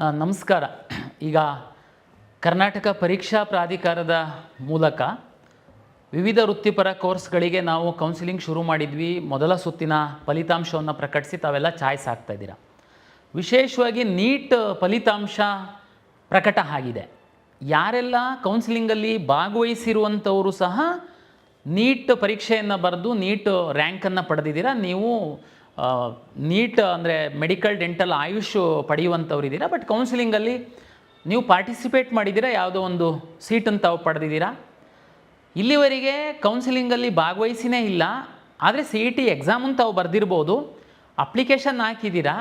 ನಮಸ್ಕಾರ. ಈಗ ಕರ್ನಾಟಕ ಪರೀಕ್ಷಾ ಪ್ರಾಧಿಕಾರದ ಮೂಲಕ ವಿವಿಧ ವೃತ್ತಿಪರ ಕೋರ್ಸ್ಗಳಿಗೆ ನಾವು ಕೌನ್ಸಿಲಿಂಗ್ ಶುರು ಮಾಡಿದ್ವಿ. ಮೊದಲ ಸುತ್ತಿನ ಫಲಿತಾಂಶವನ್ನು ಪ್ರಕಟಿಸಿ ತಾವೆಲ್ಲ ಚಾಯ್ಸ್ ಆಗ್ತಾ ಇದ್ದೀರಾ. ವಿಶೇಷವಾಗಿ ನೀಟ್ ಫಲಿತಾಂಶ ಪ್ರಕಟ ಆಗಿದೆ. ಯಾರೆಲ್ಲ ಕೌನ್ಸಿಲಿಂಗಲ್ಲಿ ಭಾಗವಹಿಸಿರುವಂಥವರು ಸಹ ನೀಟ್ ಪರೀಕ್ಷೆಯನ್ನು ಬರೆದು ನೀಟ್ ರ್ಯಾಂಕನ್ನು ಪಡೆದಿದ್ದೀರಾ. ನೀವು ನೀಟ್ ಅಂದರೆ ಮೆಡಿಕಲ್, ಡೆಂಟಲ್, ಆಯುಷ್ ಪಡೆಯುವಂಥವ್ರಿದ್ದೀರಾ. ಬಟ್ ಕೌನ್ಸಿಲಿಂಗಲ್ಲಿ ನೀವು ಪಾರ್ಟಿಸಿಪೇಟ್ ಮಾಡಿದ್ದೀರಾ, ಯಾವುದೋ ಒಂದು ಸೀಟನ್ನು ತಾವು ಪಡೆದಿದ್ದೀರಾ. ಇಲ್ಲಿವರೆಗೆ ಕೌನ್ಸಿಲಿಂಗಲ್ಲಿ ಭಾಗವಹಿಸಿನೇ ಇಲ್ಲ, ಆದರೆ CET ಎಕ್ಸಾಮನ್ನು ತಾವು ಬರೆದಿರ್ಬೋದು, ಅಪ್ಲಿಕೇಶನ್ ಹಾಕಿದ್ದೀರಾ.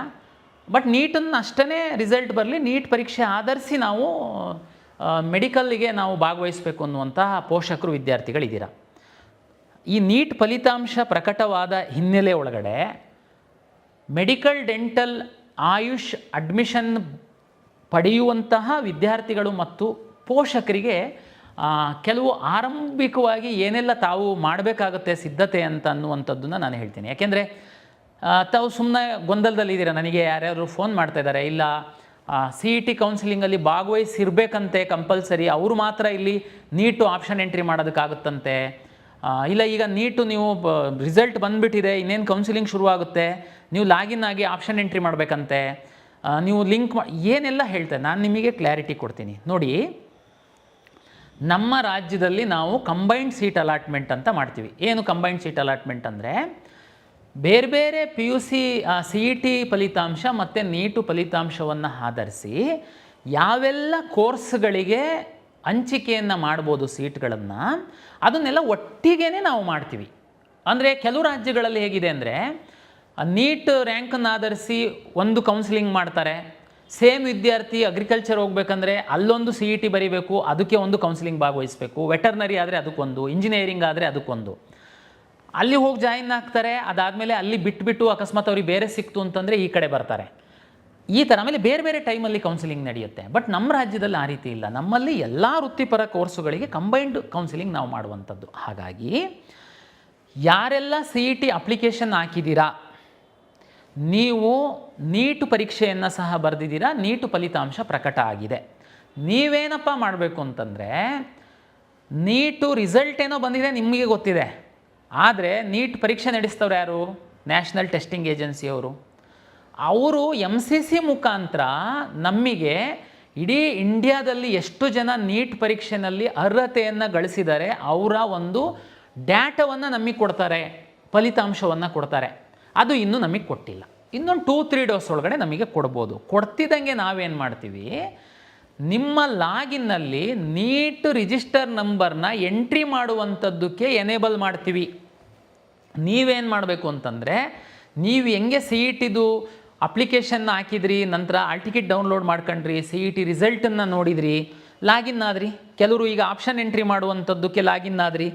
ಬಟ್ ನೀಟನ್ನು ಅಷ್ಟೇ ರಿಸಲ್ಟ್ ಬರಲಿ, ನೀಟ್ ಪರೀಕ್ಷೆ ಆಧರಿಸಿ ನಾವು ಮೆಡಿಕಲ್ಗೆ ನಾವು ಭಾಗವಹಿಸಬೇಕು ಅನ್ನುವಂತಹ ಪೋಷಕರು, ವಿದ್ಯಾರ್ಥಿಗಳಿದ್ದೀರಾ. ಈ ನೀಟ್ ಫಲಿತಾಂಶ ಪ್ರಕಟವಾದ ಹಿನ್ನೆಲೆ ಒಳಗಡೆ ಮೆಡಿಕಲ್, ಡೆಂಟಲ್, ಆಯುಷ್ ಅಡ್ಮಿಷನ್ ಪಡೆಯುವಂತಹ ವಿದ್ಯಾರ್ಥಿಗಳು ಮತ್ತು ಪೋಷಕರಿಗೆ ಕೆಲವು ಆರಂಭಿಕವಾಗಿ ಏನೆಲ್ಲ ತಾವು ಮಾಡಬೇಕಾಗುತ್ತೆ ಸಿದ್ಧತೆ ಅಂತ ಅನ್ನುವಂಥದ್ದನ್ನು ನಾನು ಹೇಳ್ತೀನಿ. ಯಾಕೆಂದರೆ ತಾವು ಸುಮ್ಮನೆ ಗೊಂದಲದಲ್ಲಿದ್ದೀರಾ. ನನಗೆ ಯಾರ್ಯಾರು ಫೋನ್ ಮಾಡ್ತಾಯಿದ್ದಾರೆ, ಇಲ್ಲ CET ಕೌನ್ಸಿಲಿಂಗಲ್ಲಿ ಭಾಗವಹಿಸಿರ್ಬೇಕಂತೆ ಕಂಪಲ್ಸರಿ, ಅವರು ಮಾತ್ರ ಇಲ್ಲಿ ನೀಟು ಆಪ್ಷನ್ ಎಂಟ್ರಿ ಮಾಡೋದಕ್ಕಾಗುತ್ತಂತೆ, ಇಲ್ಲ ಈಗ ನೀಟು ನೀವು ರಿಸಲ್ಟ್ ಬಂದುಬಿಟ್ಟಿದೆ, ಇನ್ನೇನು ಕೌನ್ಸಿಲಿಂಗ್ ಶುರುವಾಗುತ್ತೆ, ನೀವು ಲಾಗಿನ್ ಆಗಿ ಆಪ್ಷನ್ ಎಂಟ್ರಿ ಮಾಡಬೇಕಂತೆ, ನೀವು ಲಿಂಕ್ ಏನೆಲ್ಲ ಹೇಳ್ತೇನೆ. ನಾನು ನಿಮಗೆ ಕ್ಲಾರಿಟಿ ಕೊಡ್ತೀನಿ. ನೋಡಿ, ನಮ್ಮ ರಾಜ್ಯದಲ್ಲಿ ನಾವು ಕಂಬೈನ್ಡ್ ಸೀಟ್ ಅಲಾಟ್ಮೆಂಟ್ ಅಂತ ಮಾಡ್ತೀವಿ. ಏನು ಕಂಬೈನ್ಡ್ ಸೀಟ್ ಅಲಾಟ್ಮೆಂಟ್ ಅಂದರೆ, ಬೇರೆ ಬೇರೆ PUC CET ಫಲಿತಾಂಶ ಮತ್ತು ನೀಟು ಫಲಿತಾಂಶವನ್ನು ಆಧರಿಸಿ ಯಾವೆಲ್ಲ ಕೋರ್ಸ್ಗಳಿಗೆ ಹಂಚಿಕೆಯನ್ನು ಮಾಡ್ಬೋದು ಸೀಟ್ಗಳನ್ನು, ಅದನ್ನೆಲ್ಲ ಒಟ್ಟಿಗೆ ನಾವು ಮಾಡ್ತೀವಿ. ಅಂದರೆ ಕೆಲವು ರಾಜ್ಯಗಳಲ್ಲಿ ಹೇಗಿದೆ ಅಂದರೆ, ನೀಟ್ ರ್ಯಾಂಕನ್ನು ಆಧರಿಸಿ ಒಂದು ಕೌನ್ಸಿಲಿಂಗ್ ಮಾಡ್ತಾರೆ. ಸೇಮ್ ವಿದ್ಯಾರ್ಥಿ ಅಗ್ರಿಕಲ್ಚರ್ ಹೋಗ್ಬೇಕಂದ್ರೆ ಅಲ್ಲೊಂದು CET ಬರೀಬೇಕು, ಅದಕ್ಕೆ ಒಂದು ಕೌನ್ಸಿಲಿಂಗ್ ಭಾಗವಹಿಸಬೇಕು. ವೆಟರ್ನರಿ ಆದರೆ ಅದಕ್ಕೊಂದು, ಇಂಜಿನಿಯರಿಂಗ್ ಆದರೆ ಅದಕ್ಕೊಂದು. ಅಲ್ಲಿ ಹೋಗಿ ಜಾಯಿನ್ ಆಗ್ತಾರೆ. ಅದಾದಮೇಲೆ ಅಲ್ಲಿ ಬಿಟ್ಬಿಟ್ಟು ಅಕಸ್ಮಾತ್ ಅವ್ರಿಗೆ ಬೇರೆ ಸಿಕ್ತು ಅಂತಂದರೆ ಈ ಕಡೆ ಬರ್ತಾರೆ. ಈ ಥರ ಆಮೇಲೆ ಬೇರೆ ಬೇರೆ ಟೈಮಲ್ಲಿ ಕೌನ್ಸಿಲಿಂಗ್ ನಡೆಯುತ್ತೆ. ಬಟ್ ನಮ್ಮ ರಾಜ್ಯದಲ್ಲಿ ಆ ರೀತಿ ಇಲ್ಲ. ನಮ್ಮಲ್ಲಿ ಎಲ್ಲ ವೃತ್ತಿಪರ ಕೋರ್ಸುಗಳಿಗೆ ಕಂಬೈನ್ಡ್ ಕೌನ್ಸಿಲಿಂಗ್ ನಾವು ಮಾಡುವಂಥದ್ದು. ಹಾಗಾಗಿ ಯಾರೆಲ್ಲ CET ಅಪ್ಲಿಕೇಶನ್ ಹಾಕಿದ್ದೀರಾ, ನೀವು ನೀಟು ಪರೀಕ್ಷೆಯನ್ನು ಸಹ ಬರೆದಿದ್ದೀರಾ, ನೀಟು ಫಲಿತಾಂಶ ಪ್ರಕಟ ಆಗಿದೆ. ನೀವೇನಪ್ಪ ಮಾಡಬೇಕು ಅಂತಂದರೆ, ನೀಟು ರಿಸಲ್ಟ್ ಏನೋ ಬಂದಿದೆ ನಿಮಗೆ ಗೊತ್ತಿದೆ, ಆದರೆ ನೀಟ್ ಪರೀಕ್ಷೆ ನಡೆಸ್ತವ್ರು ಯಾರು? ನ್ಯಾಷನಲ್ ಟೆಸ್ಟಿಂಗ್ ಏಜೆನ್ಸಿಯವರು. ಅವರು MCC ಮುಖಾಂತರ ನಮಗೆ ಇಡೀ ಇಂಡಿಯಾದಲ್ಲಿ ಎಷ್ಟು ಜನ ನೀಟ್ ಪರೀಕ್ಷೆಯಲ್ಲಿ ಅರ್ಹತೆಯನ್ನು ಗಳಿಸಿದ್ದಾರೆ ಅವರ ಒಂದು ಡೇಟಾವನ್ನು ನಮಗೆ ಕೊಡ್ತಾರೆ, ಫಲಿತಾಂಶವನ್ನು ಕೊಡ್ತಾರೆ. ಅದು ಇನ್ನೂ ನಮಗೆ ಕೊಟ್ಟಿಲ್ಲ. ಇನ್ನೊಂದು 2-3 ಡೇಸ್ ಒಳಗಡೆ ನಮಗೆ ಕೊಡ್ಬೋದು. ಕೊಡ್ತಿದ್ದಂಗೆ ನಾವೇನು ಮಾಡ್ತೀವಿ, ನಿಮ್ಮ ಲಾಗಿನ್ನಲ್ಲಿ ನೀಟ್ ರಿಜಿಸ್ಟರ್ ನಂಬರ್ನ ಎಂಟ್ರಿ ಮಾಡುವಂಥದ್ದಕ್ಕೆ ಎನೇಬಲ್ ಮಾಡ್ತೀವಿ. ನೀವೇನು ಮಾಡಬೇಕು ಅಂತಂದರೆ, ನೀವು ಹೆಂಗೆ CETದು ಅಪ್ಲಿಕೇಶನ್ನ ಹಾಕಿದ್ರಿ, ನಂತರ ಆಲ್ ಟಿಕೆಟ್ ಡೌನ್ಲೋಡ್ ಮಾಡ್ಕೊಂಡ್ರಿ, CET ರಿಸಲ್ಟನ್ನು ನೋಡಿದ್ರಿ, ಲಾಗಿನ್ ಆದ್ರಿ. ಕೆಲವರು ಈಗ ಆಪ್ಷನ್ ಎಂಟ್ರಿ ಮಾಡುವಂಥದ್ದಕ್ಕೆ ಲಾಗಿನ್ ಆದ್ರಿ.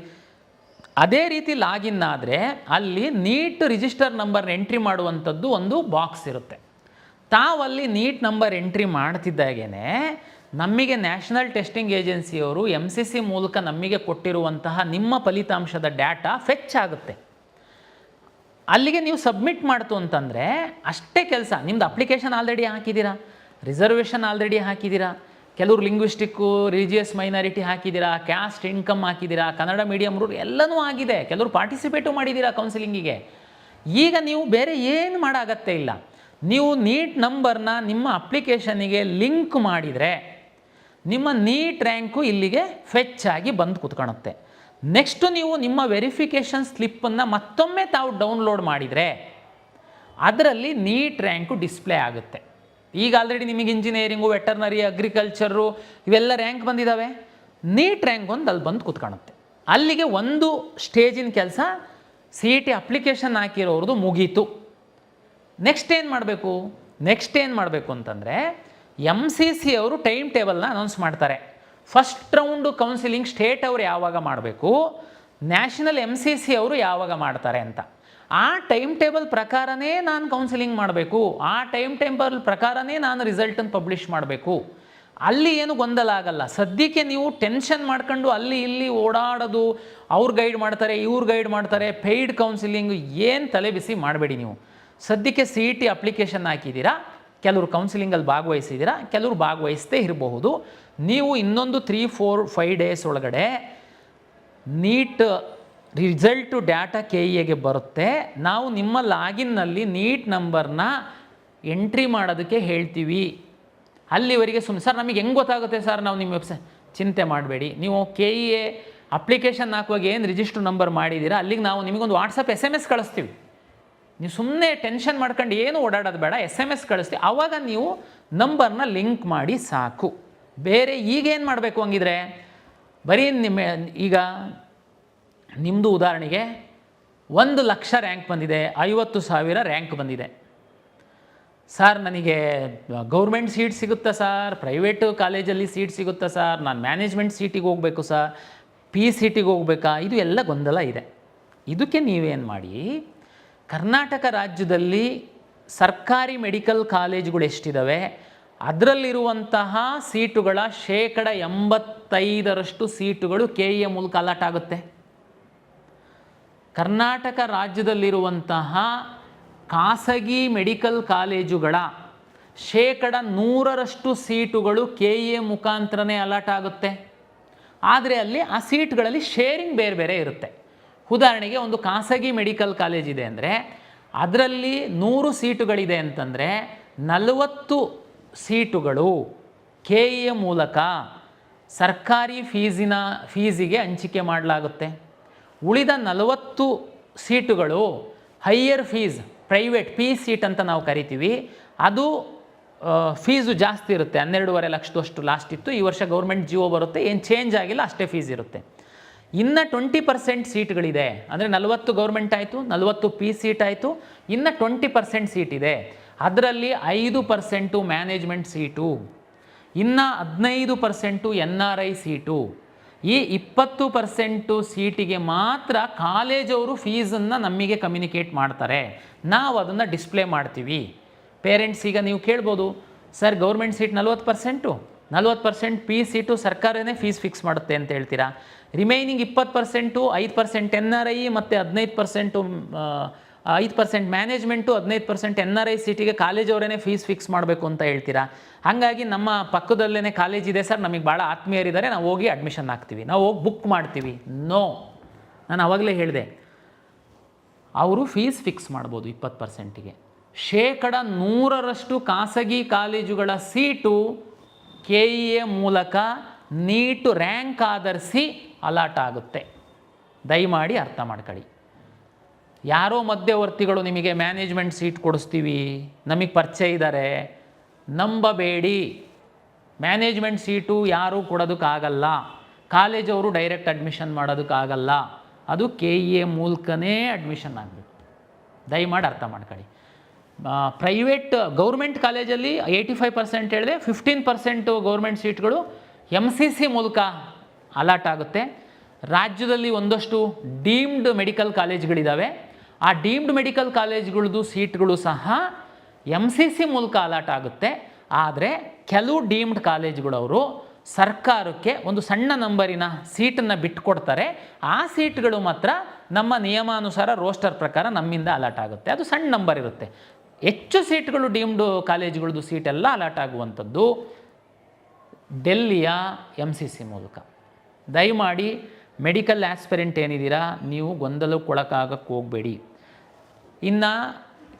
ಅದೇ ರೀತಿ ಲಾಗಿನ್ ಆದರೆ ಅಲ್ಲಿ ನೀಟ್ ರಿಜಿಸ್ಟರ್ ನಂಬರ್ನ ಎಂಟ್ರಿ ಮಾಡುವಂಥದ್ದು ಒಂದು ಬಾಕ್ಸ್ ಇರುತ್ತೆ. ತಾವಲ್ಲಿ ನೀಟ್ ನಂಬರ್ ಎಂಟ್ರಿ ಮಾಡ್ತಿದ್ದಾಗೇ ನಮಗೆ ನ್ಯಾಷನಲ್ ಟೆಸ್ಟಿಂಗ್ ಏಜೆನ್ಸಿಯವರು MCC ಮೂಲಕ ನಮಗೆ ಕೊಟ್ಟಿರುವಂತಹ ನಿಮ್ಮ ಫಲಿತಾಂಶದ ಡೇಟಾ ಫೆಚ್ ಆಗುತ್ತೆ. ಅಲ್ಲಿಗೆ ನೀವು ಸಬ್ಮಿಟ್ ಮಾಡ್ತು ಅಂತಂದರೆ ಅಷ್ಟೇ ಕೆಲಸ. ನಿಮ್ಮದು ಅಪ್ಲಿಕೇಶನ್ ಆಲ್ರೆಡಿ ಹಾಕಿದ್ದೀರಾ, ರಿಸರ್ವೇಷನ್ ಆಲ್ರೆಡಿ ಹಾಕಿದ್ದೀರಾ, ಕೆಲವರು ಲಿಂಗ್ವಿಸ್ಟಿಕ್ಕು, ರಿಲಿಜಿಯಸ್ ಮೈನಾರಿಟಿ ಹಾಕಿದ್ದೀರಾ, ಕ್ಯಾಸ್ಟ್, ಇನ್ಕಮ್ ಹಾಕಿದ್ದೀರಾ, ಕನ್ನಡ ಮೀಡಿಯಮ್ ರೂಲ್ ಎಲ್ಲನೂ ಆಗಿದೆ. ಕೆಲವರು ಪಾರ್ಟಿಸಿಪೇಟು ಮಾಡಿದ್ದೀರಾ ಕೌನ್ಸಿಲಿಂಗಿಗೆ. ಈಗ ನೀವು ಬೇರೆ ಏನು ಮಾಡೋ ಅಗತ್ಯ ಇಲ್ಲ. ನೀವು ನೀಟ್ ನಂಬರ್ನ ನಿಮ್ಮ ಅಪ್ಲಿಕೇಶನಿಗೆ ಲಿಂಕ್ ಮಾಡಿದರೆ ನಿಮ್ಮ ನೀಟ್ ರ್ಯಾಂಕು ಇಲ್ಲಿಗೆ ಫೆಚ್ ಆಗಿ ಬಂದು ಕೂತ್ಕೊಳ್ಳುತ್ತೆ. ನೆಕ್ಸ್ಟು ನೀವು ನಿಮ್ಮ ವೆರಿಫಿಕೇಷನ್ ಸ್ಲಿಪ್ಪನ್ನು ಮತ್ತೊಮ್ಮೆ ತಾವು ಡೌನ್ಲೋಡ್ ಮಾಡಿದರೆ ಅದರಲ್ಲಿ ನೀಟ್ ರ್ಯಾಂಕು ಡಿಸ್ಪ್ಲೇ ಆಗುತ್ತೆ. ಈಗ ಆಲ್ರೆಡಿ ನಿಮಗೆ ಇಂಜಿನಿಯರಿಂಗು, ವೆಟರ್ನರಿ, ಅಗ್ರಿಕಲ್ಚರು ಇವೆಲ್ಲ ರ್ಯಾಂಕ್ ಬಂದಿದ್ದಾವೆ. ನೀಟ್ ರ್ಯಾಂಕ್ ಒಂದು ಅಲ್ಲಿ ಬಂದು ಕೂತ್ಕೊಳ್ಳುತ್ತೆ. ಅಲ್ಲಿಗೆ ಒಂದು ಸ್ಟೇಜಿನ ಕೆಲಸ CET ಅಪ್ಲಿಕೇಶನ್ ಹಾಕಿರೋರ್ದು ಮುಗೀತು. ನೆಕ್ಸ್ಟ್ ಏನು ಮಾಡಬೇಕು ಅಂತಂದರೆ, MCC ಅವರು ಟೈಮ್ ಟೇಬಲ್ನ ಅನೌನ್ಸ್ ಮಾಡ್ತಾರೆ. ಫಸ್ಟ್ ರೌಂಡು ಕೌನ್ಸಿಲಿಂಗ್ ಸ್ಟೇಟ್ ಅವರು ಯಾವಾಗ ಮಾಡಬೇಕು, ನ್ಯಾಷನಲ್ MCC ಅವರು ಯಾವಾಗ ಮಾಡ್ತಾರೆ ಅಂತ. ಆ ಟೈಮ್ ಟೇಬಲ್ ಪ್ರಕಾರನೇ ನಾನು ಕೌನ್ಸಿಲಿಂಗ್ ಮಾಡಬೇಕು, ಆ ಟೈಮ್ ಟೇಬಲ್ ಪ್ರಕಾರನೇ ನಾನು ರಿಸಲ್ಟನ್ನು ಪಬ್ಲಿಷ್ ಮಾಡಬೇಕು. ಅಲ್ಲಿ ಏನು ಗೊಂದಲ ಆಗಲ್ಲ. ಸದ್ಯಕ್ಕೆ ನೀವು ಟೆನ್ಷನ್ ಮಾಡ್ಕೊಂಡು ಅಲ್ಲಿ ಇಲ್ಲಿ ಓಡಾಡೋದು, ಅವ್ರು ಗೈಡ್ ಮಾಡ್ತಾರೆ, ಇವ್ರು ಗೈಡ್ ಮಾಡ್ತಾರೆ, ಪೇಯ್ಡ್ ಕೌನ್ಸಿಲಿಂಗ್ ಏನು ತಲೆ ಬಿಸಿ ಮಾಡಬೇಡಿ. ನೀವು ಸದ್ಯಕ್ಕೆ CET ಅಪ್ಲಿಕೇಶನ್ ಹಾಕಿದ್ದೀರಾ, ಕೆಲವರು ಕೌನ್ಸಿಲಿಂಗಲ್ಲಿ ಭಾಗವಹಿಸಿದ್ದೀರಾ, ಕೆಲವರು ಭಾಗವಹಿಸದೇ ಇರಬಹುದು. ನೀವು ಇನ್ನೊಂದು 3-4-5 ಡೇಸ್ ಒಳಗಡೆ ನೀಟ್ ರಿಸಲ್ಟು ಡಾಟಾ KEAಗೆ ಬರುತ್ತೆ. ನಾವು ನಿಮ್ಮ ಲಾಗಿನ್ನಲ್ಲಿ ನೀಟ್ ನಂಬರ್ನ ಎಂಟ್ರಿ ಮಾಡೋದಕ್ಕೆ ಹೇಳ್ತೀವಿ. ಅಲ್ಲಿವರೆಗೆ ಸರ್ ನಮಗೆ ಹೆಂಗೆ ಗೊತ್ತಾಗುತ್ತೆ ಸರ್ ನಾವು ನಿಮ್ಮ ವೆಬ್ಸೈಟ್? ಚಿಂತೆ ಮಾಡಬೇಡಿ. ನೀವು KEA ಅಪ್ಲಿಕೇಶನ್ ಹಾಕುವಾಗ ಏನು ರಿಜಿಸ್ಟರ್ ನಂಬರ್ ಮಾಡಿದ್ದೀರಾ ಅಲ್ಲಿಗೆ ನಾವು ನಿಮಗೊಂದು ವಾಟ್ಸಪ್ SMS ಕಳಿಸ್ತೀವಿ. ನೀವು ಸುಮ್ಮನೆ ಟೆನ್ಷನ್ ಮಾಡ್ಕೊಂಡು ಏನು ಓಡಾಡೋದು ಬೇಡ, SMS ಕಳಿಸ್ತೀವಿ. ಆವಾಗ ನೀವು ನಂಬರ್ನ ಲಿಂಕ್ ಮಾಡಿ ಸಾಕು. ಬೇರೆ ಈಗೇನು ಮಾಡಬೇಕು ಹಂಗಿದ್ರೆ, ಬರೀ ಈಗ ನಿಮ್ಮದು ಉದಾಹರಣೆಗೆ 1,00,000 ರ್ಯಾಂಕ್ ಬಂದಿದೆ, 50,000 ರ್ಯಾಂಕ್ ಬಂದಿದೆ. ಸರ್ ನನಗೆ ಗೌರ್ಮೆಂಟ್ ಸೀಟ್ ಸಿಗುತ್ತಾ ಸರ್, ಪ್ರೈವೇಟು ಕಾಲೇಜಲ್ಲಿ ಸೀಟ್ ಸಿಗುತ್ತಾ ಸರ್, ನಾನು ಮ್ಯಾನೇಜ್ಮೆಂಟ್ ಸೀಟಿಗೆ ಹೋಗಬೇಕು ಸರ್, PCTಗೆ ಹೋಗ್ಬೇಕಾ? ಇದು ಎಲ್ಲ ಗೊಂದಲ ಇದೆ. ಇದಕ್ಕೆ ನೀವೇನು ಮಾಡಿ, ಕರ್ನಾಟಕ ರಾಜ್ಯದಲ್ಲಿ ಸರ್ಕಾರಿ ಮೆಡಿಕಲ್ ಕಾಲೇಜುಗಳು ಎಷ್ಟಿದ್ದಾವೆ ಅದರಲ್ಲಿರುವಂತಹ ಸೀಟುಗಳ 85% ಸೀಟುಗಳು KEA ಮೂಲಕ ಅಲಾಟ್ ಆಗುತ್ತೆ. ಕರ್ನಾಟಕ ರಾಜ್ಯದಲ್ಲಿರುವಂತಹ ಖಾಸಗಿ ಮೆಡಿಕಲ್ ಕಾಲೇಜುಗಳ 100% ಸೀಟುಗಳು KEA ಮುಖಾಂತರನೇ ಅಲಾಟ್ ಆಗುತ್ತೆ. ಆದರೆ ಅಲ್ಲಿ ಆ ಸೀಟ್ಗಳಲ್ಲಿ ಶೇರಿಂಗ್ ಬೇರೆ ಬೇರೆ ಇರುತ್ತೆ. ಉದಾಹರಣೆಗೆ ಒಂದು ಖಾಸಗಿ ಮೆಡಿಕಲ್ ಕಾಲೇಜ್ ಇದೆ ಅಂದರೆ ಅದರಲ್ಲಿ 100 ಸೀಟುಗಳಿದೆ ಅಂತಂದರೆ 40 ಸೀಟುಗಳು KEA ಮೂಲಕ ಸರ್ಕಾರಿ ಫೀಸಿಗೆ ಹಂಚಿಕೆ ಮಾಡಲಾಗುತ್ತೆ. ಉಳಿದ 40 ಸೀಟುಗಳು ಹೈಯರ್ ಫೀಸ್, ಪ್ರೈವೇಟ್ ಸೀಟ್ ಅಂತ ನಾವು ಕರಿತೀವಿ, ಅದು ಫೀಸು ಜಾಸ್ತಿ ಇರುತ್ತೆ. 12.5 ಲಕ್ಷದಷ್ಟು ಲಾಸ್ಟ್ ಇತ್ತು. ಈ ವರ್ಷ ಗೌರ್ಮೆಂಟ್ ಜಿಒ ಬರುತ್ತೆ, ಏನು ಚೇಂಜ್ ಆಗಿಲ್ಲ, ಅಷ್ಟೇ ಫೀಸ್ ಇರುತ್ತೆ. ಇನ್ನು 20% ಸೀಟ್ಗಳಿದೆ ಅಂದರೆ 40 ಗೌರ್ಮೆಂಟ್ ಆಯಿತು, 40 ಸೀಟ್ ಆಯಿತು, ಇನ್ನು 20% ಸೀಟ್ ಇದೆ. ಅದರಲ್ಲಿ 5% ಮ್ಯಾನೇಜ್ಮೆಂಟ್ ಸೀಟು, ಇನ್ನು 15% NRI ಸೀಟು. ಈ 20% ಸೀಟಿಗೆ ಮಾತ್ರ ಕಾಲೇಜವರು ಫೀಸನ್ನು ನಮಗೆ ಕಮ್ಯುನಿಕೇಟ್ ಮಾಡ್ತಾರೆ, ನಾವು ಅದನ್ನು ಡಿಸ್ಪ್ಲೇ ಮಾಡ್ತೀವಿ. ಪೇರೆಂಟ್ಸ್ ಈಗ ನೀವು ಕೇಳ್ಬೋದು, ಸರ್ ಗೌರ್ಮೆಂಟ್ ಸೀಟ್ 40% ಸೀಟು ಸರ್ಕಾರನೇ ಫೀಸ್ ಫಿಕ್ಸ್ ಮಾಡುತ್ತೆ ಅಂತ ಹೇಳ್ತೀರಾ, ರಿಮೈನಿಂಗ್ 20% 5% NRI ಮತ್ತು 5% ಮ್ಯಾನೇಜ್ಮೆಂಟು 15% NRI ಸೀಟಿಗೆ ಕಾಲೇಜವರೇ ಫೀಸ್ ಫಿಕ್ಸ್ ಮಾಡಬೇಕು ಅಂತ ಹೇಳ್ತೀರಾ. ಹಾಗಾಗಿ ನಮ್ಮ ಪಕ್ಕದಲ್ಲೇ ಕಾಲೇಜ್ ಇದೆ ಸರ್, ನಮಗೆ ಭಾಳ ಆತ್ಮೀಯರಿದ್ದಾರೆ, ನಾವು ಹೋಗಿ ಅಡ್ಮಿಷನ್ ಹಾಕ್ತೀವಿ, ನಾವು ಹೋಗಿ ಬುಕ್ ಮಾಡ್ತೀವಿ. ನೋ, ನಾನು ಆವಾಗಲೇ ಹೇಳಿದೆ, ಅವರು ಫೀಸ್ ಫಿಕ್ಸ್ ಮಾಡ್ಬೋದು 20%ಗೆ. 100% ಖಾಸಗಿ ಕಾಲೇಜುಗಳ ಸೀಟು KEA ಮೂಲಕ ನೀಟ್ ರ್ಯಾಂಕ್ ಆಧರಿಸಿ ಅಲಾಟ್ ಆಗುತ್ತೆ. ದಯಮಾಡಿ ಅರ್ಥ ಮಾಡ್ಕೊಳ್ಳಿ. ಯಾರೋ ಮಧ್ಯವರ್ತಿಗಳು ನಿಮಗೆ ಮ್ಯಾನೇಜ್ಮೆಂಟ್ ಸೀಟ್ ಕೊಡಿಸ್ತೀವಿ, ನಮಗೆ ಪರಿಚಯ ಇದ್ದಾರೆ, ನಂಬಬೇಡಿ. ಮ್ಯಾನೇಜ್ಮೆಂಟ್ ಸೀಟು ಯಾರೂ ಕೊಡೋದಕ್ಕಾಗಲ್ಲ, ಕಾಲೇಜವರು ಡೈರೆಕ್ಟ್ ಅಡ್ಮಿಷನ್ ಮಾಡೋದಕ್ಕಾಗಲ್ಲ, ಅದು KEA ಮೂಲಕನೇ ಅಡ್ಮಿಷನ್ ಆಗಬೇಕು. ದಯಮಾಡಿ ಅರ್ಥ ಮಾಡ್ಕೊಳ್ಳಿ. ಗೌರ್ಮೆಂಟ್ ಕಾಲೇಜಲ್ಲಿ 85% ಹೇಳಿದೆ, 15% ಗೌರ್ಮೆಂಟ್ ಸೀಟ್ಗಳು MCC ಮೂಲಕ ಅಲಾಟ್ ಆಗುತ್ತೆ. ರಾಜ್ಯದಲ್ಲಿ ಒಂದಷ್ಟು ಡೀಮ್ಡ್ ಮೆಡಿಕಲ್ ಕಾಲೇಜ್ಗಳಿದ್ದಾವೆ, ಆ ಡೀಮ್ಡ್ ಮೆಡಿಕಲ್ ಕಾಲೇಜ್ಗಳದ್ದು ಸೀಟ್ಗಳು ಸಹ MCC ಮೂಲಕ ಅಲಾಟ್ ಆಗುತ್ತೆ. ಆದರೆ ಕೆಲವು ಡೀಮ್ಡ್ ಕಾಲೇಜ್ಗಳವರು ಸರ್ಕಾರಕ್ಕೆ ಒಂದು ಸಣ್ಣ ನಂಬರಿನ ಸೀಟನ್ನು ಬಿಟ್ಟುಕೊಡ್ತಾರೆ. ಆ ಸೀಟ್ಗಳು ಮಾತ್ರ ನಮ್ಮ ನಿಯಮಾನುಸಾರ ರೋಸ್ಟರ್ ಪ್ರಕಾರ ನಮ್ಮಿಂದ ಅಲಾಟ್ ಆಗುತ್ತೆ. ಅದು ಸಣ್ಣ ನಂಬರ್ ಇರುತ್ತೆ. ಹೆಚ್ಚು ಸೀಟ್ಗಳು ಡೀಮ್ಡ್ ಕಾಲೇಜ್ಗಳದ್ದು ಸೀಟೆಲ್ಲ ಅಲಾಟ್ ಆಗುವಂಥದ್ದು ಡೆಲ್ಲಿಯ MCC ಮೂಲಕ. ದಯಮಾಡಿ ಮೆಡಿಕಲ್ ಆಸ್ಪಿರೆಂಟ್ ಏನಿದ್ದೀರಾ, ನೀವು ಗೊಂದಲಕ್ಕೊಳಕಾಗಕ್ಕೆ ಹೋಗಬೇಡಿ. ಇನ್ನು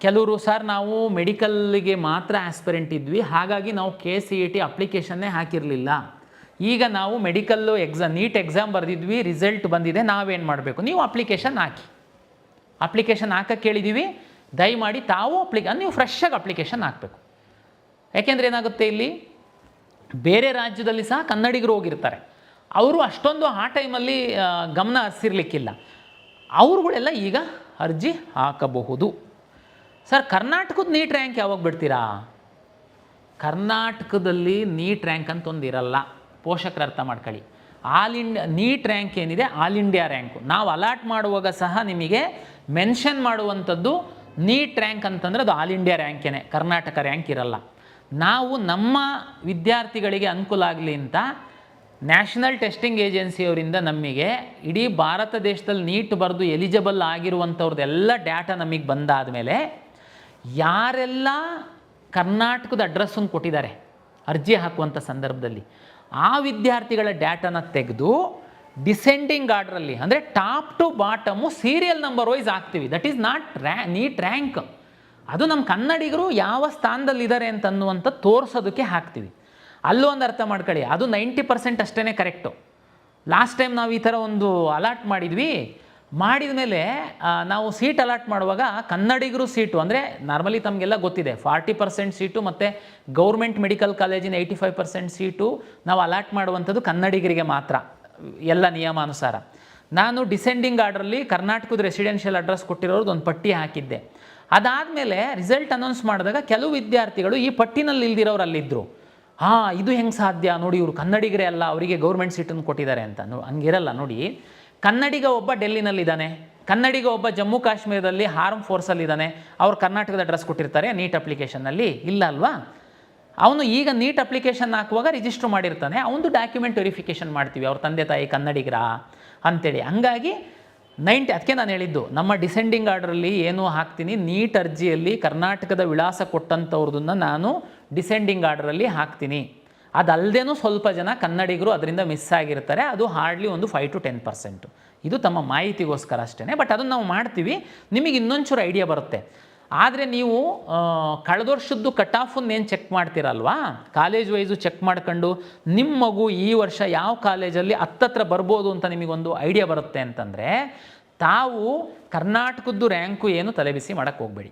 ಕೆಲವರು ಸರ್ ನಾವು ಮೆಡಿಕಲ್ಗೆ ಮಾತ್ರ ಆಸ್ಪಿರೆಂಟ್ ಇದ್ವಿ, ಹಾಗಾಗಿ ನಾವು KCET ಅಪ್ಲಿಕೇಶನ್ನೇ ಹಾಕಿರಲಿಲ್ಲ, ಈಗ ನಾವು ಮೆಡಿಕಲ್ಲು ನೀಟ್ ಎಕ್ಸಾಮ್ ಬರೆದಿದ್ವಿ, ರಿಸಲ್ಟ್ ಬಂದಿದೆ, ನಾವೇನು ಮಾಡಬೇಕು? ನೀವು ಅಪ್ಲಿಕೇಶನ್ ಹಾಕಿ. ಅಪ್ಲಿಕೇಶನ್ ಹಾಕಕ್ಕೆ ಕೇಳಿದ್ದೀವಿ, ದಯಮಾಡಿ ತಾವು ನೀವು ಫ್ರೆಶ್ಶಾಗಿ ಅಪ್ಲಿಕೇಶನ್ ಹಾಕಬೇಕು. ಯಾಕೆಂದರೆ ಏನಾಗುತ್ತೆ, ಇಲ್ಲಿ ಬೇರೆ ರಾಜ್ಯದಲ್ಲಿ ಸಹ ಕನ್ನಡಿಗರು ಹೋಗಿರ್ತಾರೆ, ಅವರು ಅಷ್ಟೊಂದು ಆ ಟೈಮಲ್ಲಿ ಗಮನ ಹರಿಸಿರ್ಲಿಕ್ಕಿಲ್ಲ, ಅವ್ರುಗಳೆಲ್ಲ ಈಗ ಅರ್ಜಿ ಹಾಕಬಹುದು. ಸರ್ ಕರ್ನಾಟಕದ ನೀಟ್ ರ್ಯಾಂಕ್ ಯಾವಾಗ ಬಿಡ್ತೀರಾ? ಕರ್ನಾಟಕದಲ್ಲಿ ನೀಟ್ ರ್ಯಾಂಕ್ ಅಂತ ಒಂದು ಇರಲ್ಲ, ಪೋಷಕರು ಅರ್ಥ ಮಾಡ್ಕೊಳ್ಳಿ. ನೀಟ್ ರ್ಯಾಂಕ್ ಏನಿದೆ ಆಲ್ ಇಂಡಿಯಾ ರ್ಯಾಂಕು. ನಾವು ಅಲಾಟ್ ಮಾಡುವಾಗ ಸಹ ನಿಮಗೆ ಮೆನ್ಷನ್ ಮಾಡುವಂಥದ್ದು ನೀಟ್ ರ್ಯಾಂಕ್ ಅಂತಂದರೆ ಅದು ಆಲ್ ಇಂಡಿಯಾ ರ್ಯಾಂಕೇನೆ, ಕರ್ನಾಟಕ ರ್ಯಾಂಕ್ ಇರಲ್ಲ. ನಾವು ನಮ್ಮ ವಿದ್ಯಾರ್ಥಿಗಳಿಗೆ ಅನುಕೂಲ ಆಗಲಿ ಅಂತ ನ್ಯಾಷನಲ್ ಟೆಸ್ಟಿಂಗ್ ಏಜೆನ್ಸಿಯವರಿಂದ ನಮಗೆ ಇಡೀ ಭಾರತ ದೇಶದಲ್ಲಿ ನೀಟ್ ಬರೆದು ಎಲಿಜಿಬಲ್ ಆಗಿರುವಂಥವ್ರದ್ದೆಲ್ಲ ಡಾಟಾ ನಮಗೆ ಬಂದಾದ ಮೇಲೆ ಯಾರೆಲ್ಲ ಕರ್ನಾಟಕದ ಅಡ್ರೆಸ್ಸನ್ನು ಕೊಟ್ಟಿದ್ದಾರೆ ಅರ್ಜಿ ಹಾಕುವಂಥ ಸಂದರ್ಭದಲ್ಲಿ. ಆ ವಿದ್ಯಾರ್ಥಿಗಳ ಡೇಟಾನ ತೆಗೆದು ಡಿಸೆಂಡಿಂಗ್ ಆರ್ಡ್ರಲ್ಲಿ ಅಂದರೆ top to bottom serial number wise ಹಾಕ್ತೀವಿ. That is not NEET rank. ಅದು ನಮ್ಮ ಕನ್ನಡಿಗರು ಯಾವ ಸ್ಥಾನದಲ್ಲಿದ್ದಾರೆ ಅಂತನ್ನುವಂಥ ತೋರಿಸೋದಕ್ಕೆ ಹಾಕ್ತೀವಿ. ಅಲ್ಲೂ ಒಂದು ಅರ್ಥ ಮಾಡ್ಕೊಳ್ಳಿ, ಅದು 90% ಅಷ್ಟೇ ಕರೆಕ್ಟು. ಲಾಸ್ಟ್ ಟೈಮ್ ನಾವು ಈ ಥರ ಒಂದು ಅಲಾಟ್ ಮಾಡಿದ್ವಿ. ಮಾಡಿದ ಮೇಲೆ ನಾವು ಸೀಟ್ ಅಲಾಟ್ ಮಾಡುವಾಗ ಕನ್ನಡಿಗರು ಸೀಟು ಅಂದರೆ ನಾರ್ಮಲಿ ತಮಗೆಲ್ಲ ಗೊತ್ತಿದೆ 40% ಸೀಟು ಮತ್ತು ಗೌರ್ಮೆಂಟ್ ಮೆಡಿಕಲ್ ಕಾಲೇಜಿನ 85% ಸೀಟು ನಾವು ಅಲಾಟ್ ಮಾಡುವಂಥದ್ದು ಕನ್ನಡಿಗರಿಗೆ ಮಾತ್ರ ಎಲ್ಲ ನಿಯಮಾನುಸಾರ. ನಾನು ಡಿಸೆಂಡಿಂಗ್ ಆರ್ಡ್ರಲ್ಲಿ ಕರ್ನಾಟಕದ ರೆಸಿಡೆನ್ಷಿಯಲ್ ಅಡ್ರೆಸ್ ಕೊಟ್ಟಿರೋದು ಒಂದು ಪಟ್ಟಿ ಹಾಕಿದ್ದೆ. ಅದಾದಮೇಲೆ ರಿಸಲ್ಟ್ ಅನೌನ್ಸ್ ಮಾಡಿದಾಗ ಕೆಲವು ವಿದ್ಯಾರ್ಥಿಗಳು ಈ ಪಟ್ಟಿನಲ್ಲಿ ಇಲ್ದಿರೋರು ಅಲ್ಲಿದ್ದರು. ಇದು ಹೆಂಗೆ ಸಾಧ್ಯ ನೋಡಿ, ಇವರು ಕನ್ನಡಿಗರೇ ಅಲ್ಲ, ಅವರಿಗೆ ಗೌರ್ಮೆಂಟ್ ಸೀಟನ್ನು ಕೊಟ್ಟಿದ್ದಾರೆ ಅಂತ. ಹಂಗಿರಲ್ಲ ನೋಡಿ. ಕನ್ನಡಿಗ ಒಬ್ಬ ಡೆಲ್ಲಿನಲ್ಲಿದ್ದಾನೆ, ಕನ್ನಡಿಗ ಒಬ್ಬ ಜಮ್ಮು ಕಾಶ್ಮೀರದಲ್ಲಿ ಆರ್ಮ್ ಫೋರ್ಸಲ್ಲಿದ್ದಾನೆ, ಅವ್ರು ಕರ್ನಾಟಕದ ಅಡ್ರೆಸ್ ಕೊಟ್ಟಿರ್ತಾರೆ ನೀಟ್ ಅಪ್ಲಿಕೇಶನ್ನಲ್ಲಿ, ಇಲ್ಲ ಅಲ್ವಾ? ಅವನು ಈಗ ನೀಟ್ ಅಪ್ಲಿಕೇಶನ್ ಹಾಕುವಾಗ ರಿಜಿಸ್ಟ್ರ್ ಮಾಡಿರ್ತಾನೆ, ಅವನದು ಡಾಕ್ಯುಮೆಂಟ್ ವೆರಿಫಿಕೇಷನ್ ಮಾಡ್ತೀವಿ, ಅವ್ರ ತಂದೆ ತಾಯಿ ಕನ್ನಡಿಗರ ಅಂಥೇಳಿ. ಹಂಗಾಗಿ ಅದಕ್ಕೆ ನಾನು ಹೇಳಿದ್ದು, ನಮ್ಮ ಡಿಸೆಂಡಿಂಗ್ ಆರ್ಡ್ರಲ್ಲಿ ಏನು ಹಾಕ್ತೀನಿ, ನೀಟ್ ಅರ್ಜಿಯಲ್ಲಿ ಕರ್ನಾಟಕದ ವಿಳಾಸ ಕೊಟ್ಟಂಥವ್ರದನ್ನು ನಾನು ಡಿಸೆಂಡಿಂಗ್ ಆರ್ಡ್ರಲ್ಲಿ ಹಾಕ್ತೀನಿ. ಅದಲ್ಲದೇನೂ ಸ್ವಲ್ಪ ಜನ ಕನ್ನಡಿಗರು ಅದರಿಂದ ಮಿಸ್ ಆಗಿರ್ತಾರೆ. ಅದು ಹಾರ್ಡ್ಲಿ ಒಂದು 5 to 10%. ಇದು ತಮ್ಮ ಮಾಹಿತಿಗೋಸ್ಕರ ಅಷ್ಟೇ. ಬಟ್ ಅದನ್ನು ನಾವು ಮಾಡ್ತೀವಿ, ನಿಮಗೆ ಇನ್ನೊಂಚೂರು ಐಡಿಯಾ ಬರುತ್ತೆ. ಆದರೆ ನೀವು ಕಳೆದ ವರ್ಷದ್ದು ಕಟ್ ಆಫನ್ನೇನು ಚೆಕ್ ಮಾಡ್ತೀರಲ್ವಾ, ಕಾಲೇಜ್ ವೈಸು ಚೆಕ್ ಮಾಡ್ಕೊಂಡು ನಿಮ್ಮ ಮಗು ಈ ವರ್ಷ ಯಾವ ಕಾಲೇಜಲ್ಲಿ ಹತ್ತತ್ರ ಬರ್ಬೋದು ಅಂತ ನಿಮಗೊಂದು ಐಡಿಯಾ ಬರುತ್ತೆ ಅಂತಂದರೆ, ತಾವು ಕರ್ನಾಟಕದ್ದು ರ್ಯಾಂಕು ಏನು ತಲೆಬಿಸಿ ಮಾಡೋಕ್ಕೆ ಹೋಗಬೇಡಿ.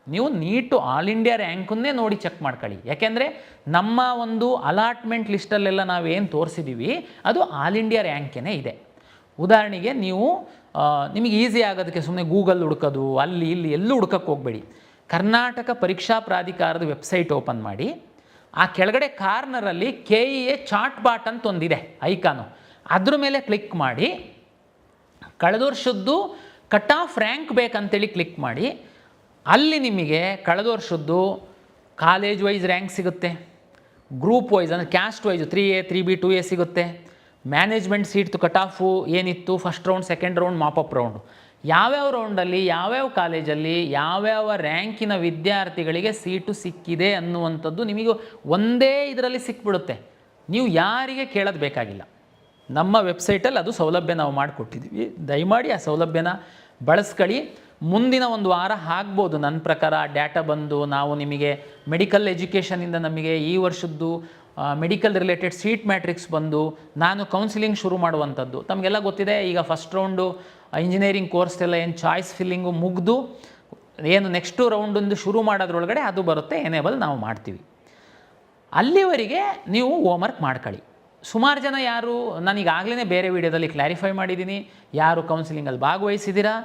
ನೀವು ನೀಟು ಆಲ್ ಇಂಡಿಯಾ ರ್ಯಾಂಕನ್ನೇ ನೋಡಿ ಚೆಕ್ ಮಾಡ್ಕೊಳ್ಳಿ. ಯಾಕೆಂದರೆ ನಮ್ಮ ಒಂದು ಅಲಾಟ್ಮೆಂಟ್ ಲಿಸ್ಟಲ್ಲೆಲ್ಲ ನಾವೇನು ತೋರಿಸಿದ್ದೀವಿ ಅದು ಆಲ್ ಇಂಡಿಯಾ ರ್ಯಾಂಕೇ ಇದೆ. ಉದಾಹರಣೆಗೆ ನೀವು ನಿಮಗೆ ಈಸಿ ಆಗೋದಕ್ಕೆ ಸುಮ್ಮನೆ ಗೂಗಲ್ ಹುಡ್ಕೋದು ಅಲ್ಲಿ ಇಲ್ಲಿ ಎಲ್ಲೂ ಹುಡ್ಕಕ್ಕೆ ಹೋಗಬೇಡಿ. ಕರ್ನಾಟಕ ಪರೀಕ್ಷಾ ಪ್ರಾಧಿಕಾರದ ವೆಬ್ಸೈಟ್ ಓಪನ್ ಮಾಡಿ, ಆ ಕೆಳಗಡೆ ಕಾರ್ನರಲ್ಲಿ KEA ಚಾರ್ಟ್ ಬಾಟ್ ಅಂತ ಒಂದಿದೆ ಐಕಾನು, ಅದ್ರ ಮೇಲೆ ಕ್ಲಿಕ್ ಮಾಡಿ ಕಳೆದ ವರ್ಷದ್ದು ಕಟ್ ಆಫ್ ರ್ಯಾಂಕ್ ಬೇಕಂತೇಳಿ ಕ್ಲಿಕ್ ಮಾಡಿ. ಅಲ್ಲಿ ನಿಮಗೆ ಕಳೆದ ವರ್ಷದ್ದು ಕಾಲೇಜ್ ವೈಸ್ ರ್ಯಾಂಕ್ ಸಿಗುತ್ತೆ, ಗ್ರೂಪ್ ವೈಸ್ ಅಂದರೆ caste wise 3A 3B 2A ಸಿಗುತ್ತೆ, ಮ್ಯಾನೇಜ್ಮೆಂಟ್ ಸೀಟ್ದು ಕಟ್ ಆಫು ಏನಿತ್ತು first round second round mop-up round, ಯಾವ್ಯಾವ ರೌಂಡಲ್ಲಿ ಯಾವ್ಯಾವ ಕಾಲೇಜಲ್ಲಿ ಯಾವ್ಯಾವ ರ್ಯಾಂಕಿನ ವಿದ್ಯಾರ್ಥಿಗಳಿಗೆ ಸೀಟು ಸಿಕ್ಕಿದೆ ಅನ್ನುವಂಥದ್ದು ನಿಮಗೆ ಒಂದೇ ಇದರಲ್ಲಿ ಸಿಕ್ಬಿಡುತ್ತೆ. ನೀವು ಯಾರಿಗೆ ಕೇಳೋದು ಬೇಕಾಗಿಲ್ಲ. ನಮ್ಮ ವೆಬ್ಸೈಟಲ್ಲಿ ಅದು ಸೌಲಭ್ಯ ನಾವು ಮಾಡಿಕೊಟ್ಟಿದ್ದೀವಿ. ದಯಮಾಡಿ ಆ ಸೌಲಭ್ಯನ ಬಳಸ್ಕೊಳ್ಳಿ. ಮುಂದಿನ ಒಂದು ವಾರ ಆಗ್ಬೋದು ನನ್ನ ಪ್ರಕಾರ ಡೇಟಾ ಬಂದು ನಾವು ನಿಮಗೆ ಮೆಡಿಕಲ್ ಎಜುಕೇಷನಿಂದ ನಮಗೆ ಈ ವರ್ಷದ್ದು ಮೆಡಿಕಲ್ ರಿಲೇಟೆಡ್ ಸೀಟ್ ಮ್ಯಾಟ್ರಿಕ್ಸ್ ಬಂದು ನಾನು ಕೌನ್ಸಿಲಿಂಗ್ ಶುರು ಮಾಡುವಂಥದ್ದು. ತಮಗೆಲ್ಲ ಗೊತ್ತಿದೆ, ಈಗ ಫಸ್ಟ್ ರೌಂಡು ಇಂಜಿನಿಯರಿಂಗ್ ಕೋರ್ಸ್ ಎಲ್ಲ ಏನು ಚಾಯ್ಸ್ ಫಿಲ್ಲಿಂಗು ಮುಗಿದು ಏನು ನೆಕ್ಸ್ಟು ರೌಂಡೊಂದು ಶುರು ಮಾಡೋದ್ರೊಳಗಡೆ ಅದು ಬರುತ್ತೆ, ಎನೇಬಲ್ ನಾವು ಮಾಡ್ತೀವಿ. ಅಲ್ಲಿವರೆಗೆ ನೀವು ಹೋಮ್ವರ್ಕ್ ಮಾಡ್ಕೊಳ್ಳಿ. ಸುಮಾರು ಜನ ಯಾರು ನಾನೀಗಾಗಲೇ ಬೇರೆ ವಿಡಿಯೋದಲ್ಲಿ ಕ್ಲಾರಿಫೈ ಮಾಡಿದ್ದೀನಿ, ಯಾರು ಕೌನ್ಸಿಲಿಂಗಲ್ಲಿ ಭಾಗವಹಿಸಿದ್ದೀರಾ,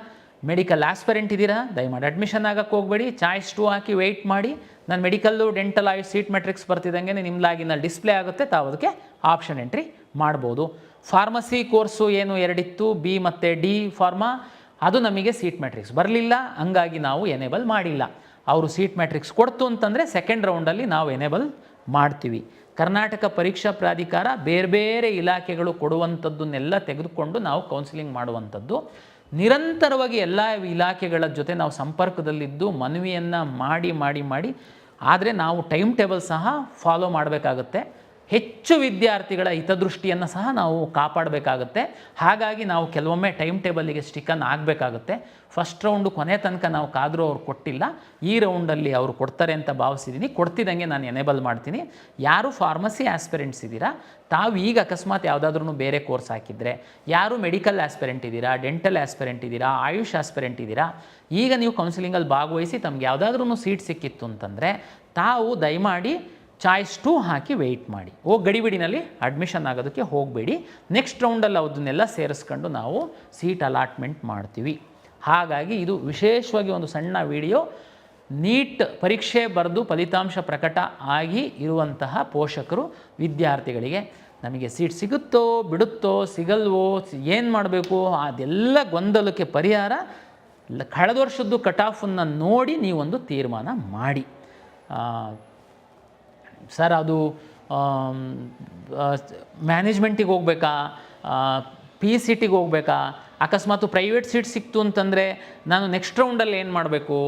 ಮೆಡಿಕಲ್ ಆಸ್ಪರೆಂಟ್ ಇದ್ದೀರಾ, ದಯಮಾಡಿ ಅಡ್ಮಿಷನ್ ಆಗೋಕ್ಕೆ ಹೋಗಬೇಡಿ. ಚಾಯ್ಸ್ 2 ಹಾಕಿ ವೆಯ್ಟ್ ಮಾಡಿ. ನಾನು ಮೆಡಿಕಲ್ಲು ಡೆಂಟಲ್ ಆಯು ಸೀಟ್ ಮೆಟ್ರಿಕ್ಸ್ ಬರ್ತಿದ್ದಂಗೆ ನಿಮ್ಮ ಲಾಗಿನಲ್ಲಿ ಡಿಸ್ಪ್ಲೇ ಆಗುತ್ತೆ, ತಾವು ಅದಕ್ಕೆ ಆಪ್ಷನ್ ಎಂಟ್ರಿ ಮಾಡ್ಬೋದು. ಫಾರ್ಮಸಿ ಕೋರ್ಸು ಏನು 2 ಇತ್ತು, B ಮತ್ತು D ಫಾರ್ಮಾ, ಅದು ನಮಗೆ ಸೀಟ್ ಮ್ಯಾಟ್ರಿಕ್ಸ್ ಬರಲಿಲ್ಲ, ಹಂಗಾಗಿ ನಾವು ಎನೇಬಲ್ ಮಾಡಿಲ್ಲ. ಅವರು ಸೀಟ್ ಮ್ಯಾಟ್ರಿಕ್ಸ್ ಕೊಡ್ತು ಅಂತಂದರೆ ಸೆಕೆಂಡ್ ರೌಂಡಲ್ಲಿ ನಾವು ಎನೇಬಲ್ ಮಾಡ್ತೀವಿ. ಕರ್ನಾಟಕ ಪರೀಕ್ಷಾ ಪ್ರಾಧಿಕಾರ ಬೇರೆ ಬೇರೆ ಇಲಾಖೆಗಳು ಕೊಡುವಂಥದ್ದನ್ನೆಲ್ಲ ತೆಗೆದುಕೊಂಡು ನಾವು ಕೌನ್ಸಿಲಿಂಗ್ ಮಾಡುವಂಥದ್ದು. ನಿರಂತರವಾಗಿ ಎಲ್ಲ ಇಲಾಖೆಗಳ ಜೊತೆ ನಾವು ಸಂಪರ್ಕದಲ್ಲಿದ್ದು ಮನವಿಯನ್ನು ಮಾಡಿ ಆದರೆ ನಾವು ಟೈಮ್ ಟೇಬಲ್ ಸಹ ಫಾಲೋ ಮಾಡಬೇಕಾಗುತ್ತೆ. ಹೆಚ್ಚು ವಿದ್ಯಾರ್ಥಿಗಳ ಹಿತದೃಷ್ಟಿಯನ್ನು ಸಹ ನಾವು ಕಾಪಾಡಬೇಕಾಗುತ್ತೆ. ಹಾಗಾಗಿ ನಾವು ಕೆಲವೊಮ್ಮೆ ಟೈಮ್ ಟೇಬಲ್ಲಿಗೆ ಸ್ಟಿಕನ್ ಆಗಬೇಕಾಗುತ್ತೆ. ಫಸ್ಟ್ ರೌಂಡು ಕೊನೆ ತನಕ ನಾವು ಕಾದರೂ ಅವ್ರು ಕೊಟ್ಟಿಲ್ಲ, ಈ ರೌಂಡಲ್ಲಿ ಅವರು ಕೊಡ್ತಾರೆ ಅಂತ ಭಾವಿಸಿದ್ದೀನಿ. ಕೊಡ್ತಿದ್ದಂಗೆ ನಾನು ಎನೇಬಲ್ ಮಾಡ್ತೀನಿ. ಯಾರು ಫಾರ್ಮಸಿ ಆಸ್ಪಿರೆಂಟ್ಸ್ ಇದ್ದೀರಾ, ತಾವು ಈಗ ಅಕಸ್ಮಾತ್ ಯಾವುದಾದ್ರೂ ಬೇರೆ ಕೋರ್ಸ್ ಹಾಕಿದರೆ, ಯಾರು ಮೆಡಿಕಲ್ ಆಸ್ಪಿರೆಂಟ್ ಇದ್ದೀರಾ, ಡೆಂಟಲ್ ಆಸ್ಪಿರೆಂಟ್ ಇದ್ದೀರಾ, ಆಯುಷ್ ಆಸ್ಪಿರೆಂಟ್ ಇದ್ದೀರಾ, ಈಗ ನೀವು ಕೌನ್ಸಿಲಿಂಗಲ್ಲಿ ಭಾಗವಹಿಸಿ ತಮ್ಗೆ ಯಾವುದಾದ್ರೂ ಸೀಟ್ ಸಿಕ್ಕಿತ್ತು ಅಂತಂದರೆ ತಾವು ದಯಮಾಡಿ ಚಾಯ್ಸ್ 2 ಹಾಕಿ ವೆಯ್ಟ್ ಮಾಡಿ. ಗಡಿಬಿಡಿನಲ್ಲಿ ಅಡ್ಮಿಷನ್ ಆಗೋದಕ್ಕೆ ಹೋಗಬೇಡಿ. ನೆಕ್ಸ್ಟ್ ರೌಂಡಲ್ಲಿ ಅದನ್ನೆಲ್ಲ ಸೇರಿಸ್ಕೊಂಡು ನಾವು ಸೀಟ್ ಅಲಾಟ್ಮೆಂಟ್ ಮಾಡ್ತೀವಿ. ಹಾಗಾಗಿ ಇದು ವಿಶೇಷವಾಗಿ ಒಂದು ಸಣ್ಣ ವಿಡಿಯೋ. ನೀಟ್ ಪರೀಕ್ಷೆ ಬರೆದು ಫಲಿತಾಂಶ ಪ್ರಕಟ ಆಗಿ ಇರುವಂತಹ ಪೋಷಕರು ವಿದ್ಯಾರ್ಥಿಗಳಿಗೆ ನಮಗೆ ಸೀಟ್ ಸಿಗುತ್ತೋ ಬಿಡುತ್ತೋ ಸಿಗಲ್ವೋ ಏನು ಮಾಡಬೇಕು ಅದೆಲ್ಲ ಗೊಂದಲಕ್ಕೆ ಪರಿಹಾರ ಕಳೆದ ವರ್ಷದ್ದು ಕಟ್ ಆಫನ್ನು ನೋಡಿ ನೀವೊಂದು ತೀರ್ಮಾನ ಮಾಡಿ. ಸರ್ ಅದು ಮ್ಯಾನೇಜ್ಮೆಂಟಿಗೆ ಹೋಗ್ಬೇಕಾ, PCTಗೆ ಹೋಗ್ಬೇಕಾ, ಅಕಸ್ಮಾತ್ ಪ್ರೈವೇಟ್ ಸೀಟ್ ಸಿಕ್ತು ಅಂತಂದರೆ ನಾನು ನೆಕ್ಸ್ಟ್ ರೌಂಡಲ್ಲಿ ಏನು ಮಾಡಬೇಕು,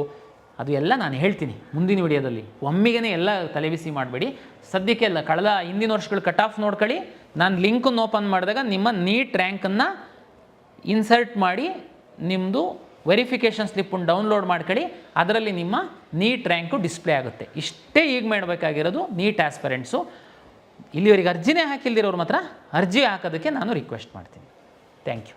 ಅದು ಎಲ್ಲ ನಾನು ಹೇಳ್ತೀನಿ ಮುಂದಿನ ವಿಡಿಯೋದಲ್ಲಿ. ಒಮ್ಮಿಗೆ ಎಲ್ಲ ತಲೆಬಿಸಿ ಮಾಡಬೇಡಿ. ಸದ್ಯಕ್ಕೆ ಎಲ್ಲ ಕಳೆದ ಹಿಂದಿನ ವರ್ಷಗಳು ಕಟ್ ಆಫ್ ನೋಡ್ಕೊಳ್ಳಿ. ನಾನು ಲಿಂಕನ್ನು ಓಪನ್ ಮಾಡಿದಾಗ ನಿಮ್ಮ ನೀಟ್ ರ್ಯಾಂಕನ್ನು ಇನ್ಸರ್ಟ್ ಮಾಡಿ ನಿಮ್ಮದು ವೆರಿಫಿಕೇಷನ್ ಸ್ಲಿಪ್ಪನ್ನು ಡೌನ್ಲೋಡ್ ಮಾಡ್ಕೊಳ್ಳಿ. ಅದರಲ್ಲಿ ನಿಮ್ಮ ನೀಟ್ ರ್ಯಾಂಕು ಡಿಸ್ಪ್ಲೇ ಆಗುತ್ತೆ. ಇಷ್ಟೇ ಈಗ ಮಾಡಬೇಕಾಗಿರೋದು ನೀಟ್ ಆಸ್ಪರೆಂಟ್ಸು. ಇಲ್ಲಿವರೆಗೆ ಅರ್ಜಿನೇ ಹಾಕಿಲ್ದಿರೋರು ಮಾತ್ರ ಅರ್ಜಿ ಹಾಕೋದಕ್ಕೆ ನಾನು ರಿಕ್ವೆಸ್ಟ್ ಮಾಡ್ತೀನಿ. Thank you.